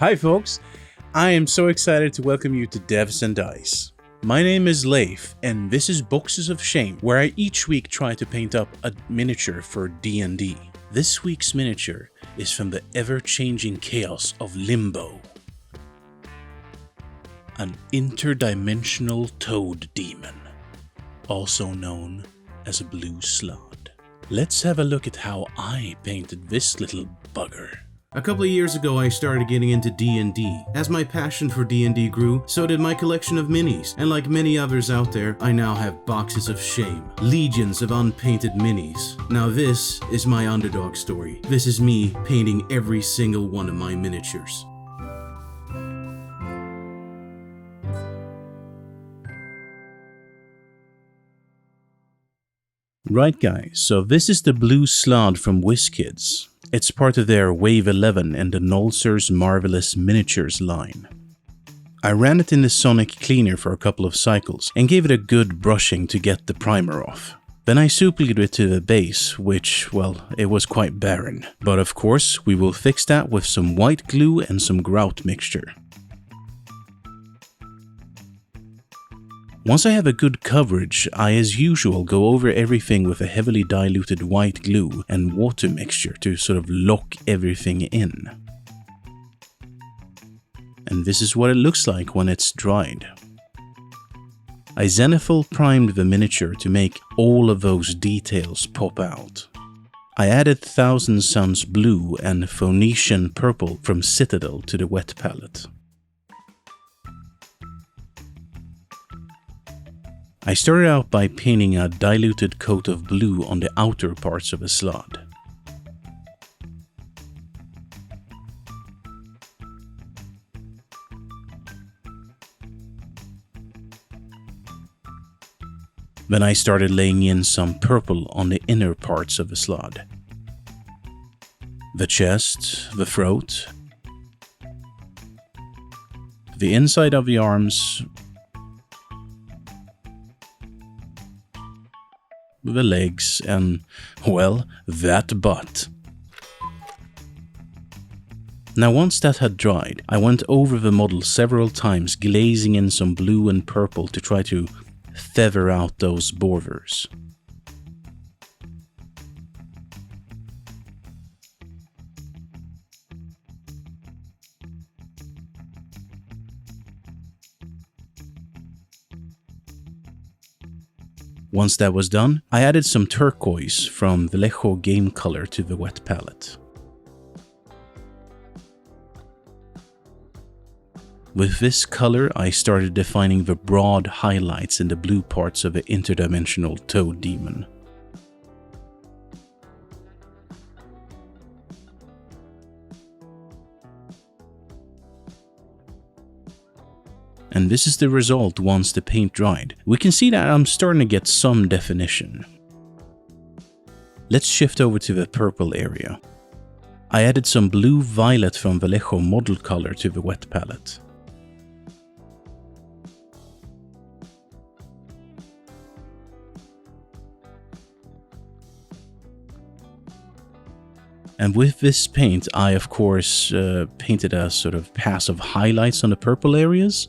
Hi folks, I am so excited to welcome you to Devs and Dice. My name is Leif, and this is Boxes of Shame, where I each week try to paint up a miniature for D&D. This week's miniature is from the ever-changing chaos of Limbo. An interdimensional toad demon, also known as a Blue Slaad. Let's have a look at how I painted this little bugger. A couple of years ago I started getting into D&D. As my passion for D&D grew, so did my collection of minis. And like many others out there, I now have boxes of shame. Legions of unpainted minis. Now this is my underdog story. This is me painting every single one of my miniatures. Right guys, so this is the Blue Slaad from Wizkids. It's part of their Wave 11 and the Nolzur's Marvelous Miniatures line. I ran it in the Sonic Cleaner for a couple of cycles and gave it a good brushing to get the primer off. Then I super-glued it to the base, which, well, it was quite barren. But of course, we will fix that with some white glue and some grout mixture. Once I have a good coverage, I as usual go over everything with a heavily diluted white glue and water mixture to sort of lock everything in. And this is what it looks like when it's dried. I zenithal primed the miniature to make all of those details pop out. I added Thousand Suns blue and Phoenician purple from Citadel to the wet palette. I started out by painting a diluted coat of blue on the outer parts of a Slaad. Then I started laying in some purple on the inner parts of the Slaad. The chest, the throat, the inside of the arms, the legs, and, well, that butt. Now once that had dried, I went over the model several times, glazing in some blue and purple to try to feather out those borders. Once that was done, I added some turquoise from Vallejo Game Color to the wet palette. With this color, I started defining the broad highlights in the blue parts of the interdimensional toad demon. And this is the result once the paint dried. We can see that I'm starting to get some definition. Let's shift over to the purple area. I added some blue violet from Vallejo model color to the wet palette. And with this paint, I of course painted a sort of pass of highlights on the purple areas.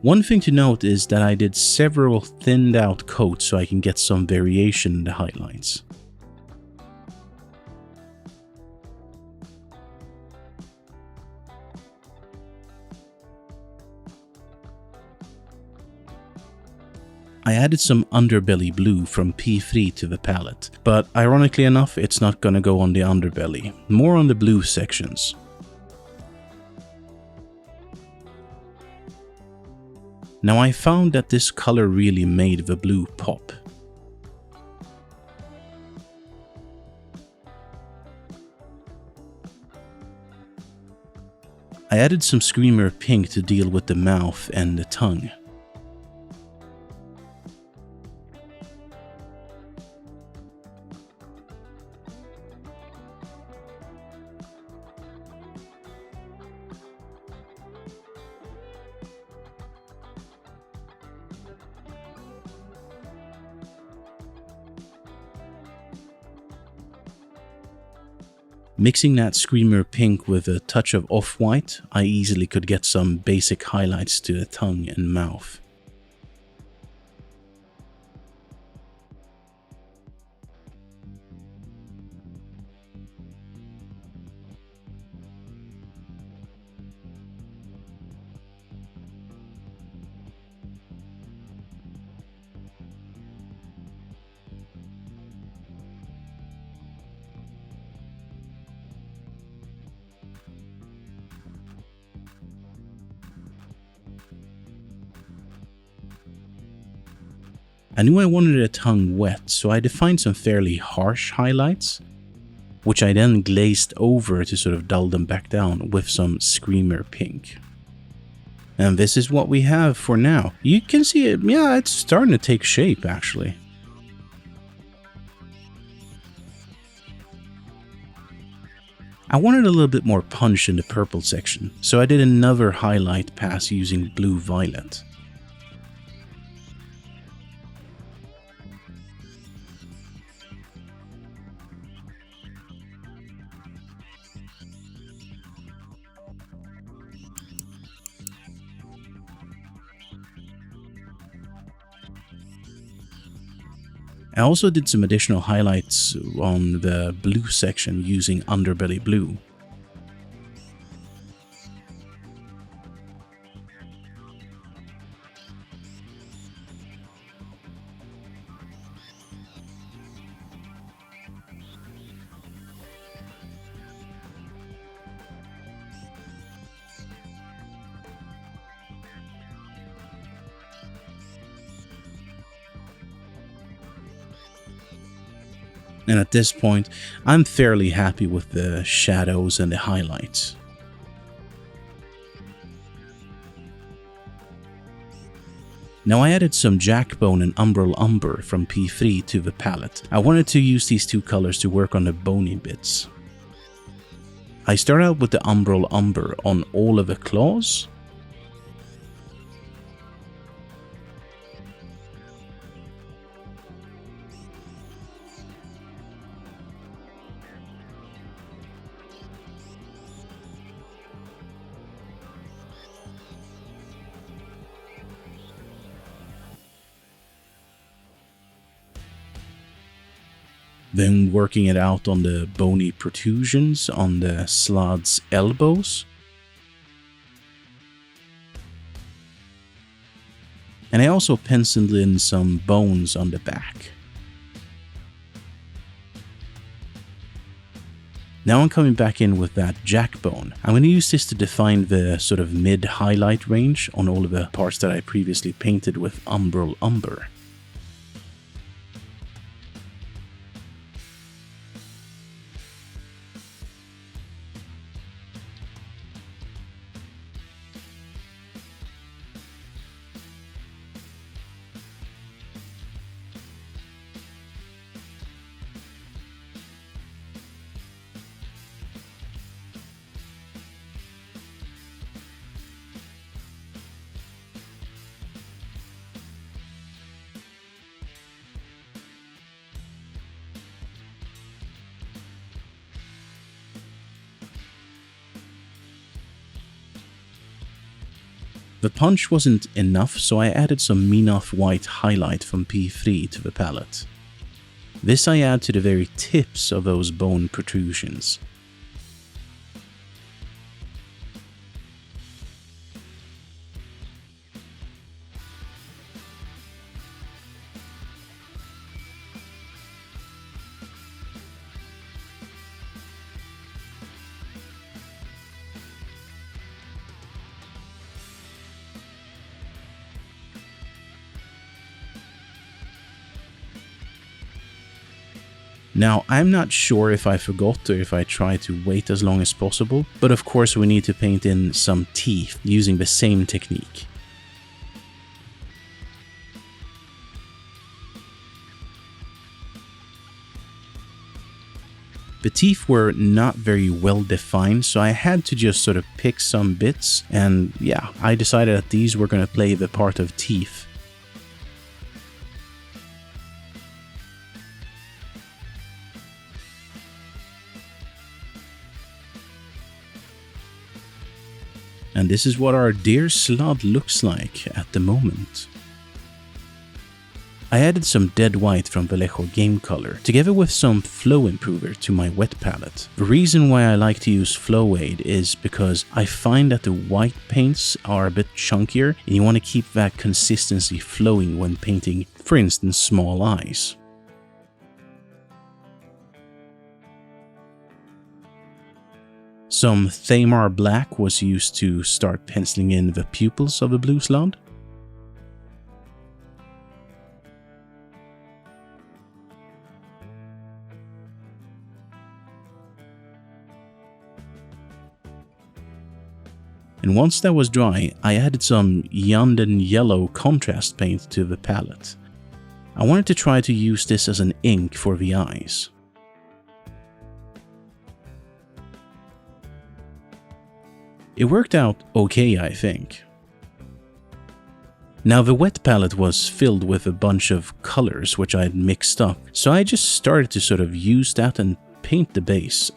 One thing to note is that I did several thinned out coats so I can get some variation in the highlights. I added some underbelly blue from P3 to the palette, but ironically enough it's not gonna go on the underbelly, more on the blue sections. Now I found that this color really made the blue pop. I added some Screamer pink to deal with the mouth and the tongue. Mixing that Screamer pink with a touch of off-white, I easily could get some basic highlights to the tongue and mouth. I knew I wanted a tongue wet, so I defined some fairly harsh highlights, which I then glazed over to sort of dull them back down with some Screamer pink. And this is what we have for now. You can see it, yeah, it's starting to take shape actually. I wanted a little bit more punch in the purple section, so I did another highlight pass using blue violet. I also did some additional highlights on the blue section using underbelly blue. And at this point, I'm fairly happy with the shadows and the highlights. Now I added some Jackbone and Umbral Umber from P3 to the palette. I wanted to use these two colors to work on the bony bits. I start out with the Umbral Umber on all of the claws. Then working it out on the bony protrusions on the Slaad's elbows. And I also penciled in some bones on the back. Now I'm coming back in with that Jackbone. I'm going to use this to define the sort of mid-highlight range on all of the parts that I previously painted with Umbral Umber. The punch wasn't enough, so I added some Minoth White highlight from P3 to the palette. This I add to the very tips of those bone protrusions. Now, I'm not sure if I forgot or if I tried to wait as long as possible, but of course we need to paint in some teeth using the same technique. The teeth were not very well defined, so I had to just sort of pick some bits, and yeah, I decided that these were going to play the part of teeth. And this is what our dear Slaad looks like at the moment. I added some dead white from Vallejo Game Color, together with some flow improver to my wet palette. The reason why I like to use Flow Aid is because I find that the white paints are a bit chunkier and you want to keep that consistency flowing when painting, for instance, small eyes. Some Thamar Black was used to start penciling in the pupils of the Blue Slaad. And once that was dry, I added some Yanden Yellow contrast paint to the palette. I wanted to try to use this as an ink for the eyes. It worked out okay, I think. Now the wet palette was filled with a bunch of colors which I had mixed up, so I just started to sort of use that and paint the base.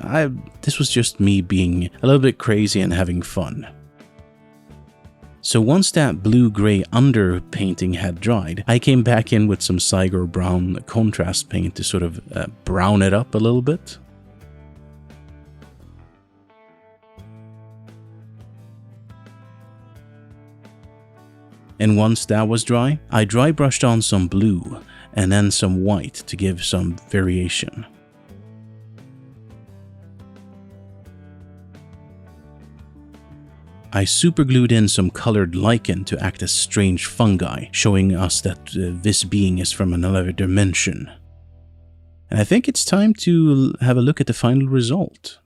This was just me being a little bit crazy and having fun. So once that blue-gray underpainting had dried, I came back in with some Cygor Brown contrast paint to sort of brown it up a little bit. And once that was dry, I dry brushed on some blue and then some white to give some variation. I superglued in some colored lichen to act as strange fungi, showing us that this being is from another dimension. And I think it's time to have a look at the final result.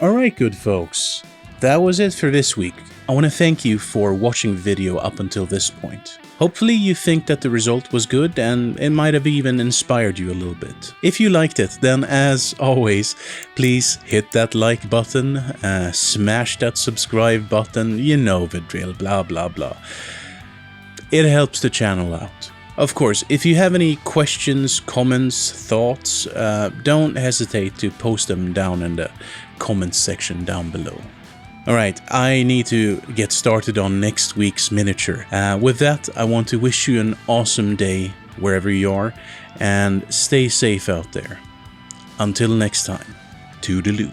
Alright good folks, that was it for this week. I want to thank you for watching the video up until this point. Hopefully you think that the result was good and it might have even inspired you a little bit. If you liked it, then as always, please hit that like button, smash that subscribe button, you know the drill, blah blah blah. It helps the channel out. Of course, if you have any questions, comments, thoughts, don't hesitate to post them down in the comments section down below. Alright, I need to get started on next week's miniature. With that, I want to wish you an awesome day wherever you are, and stay safe out there. Until next time, toodaloo.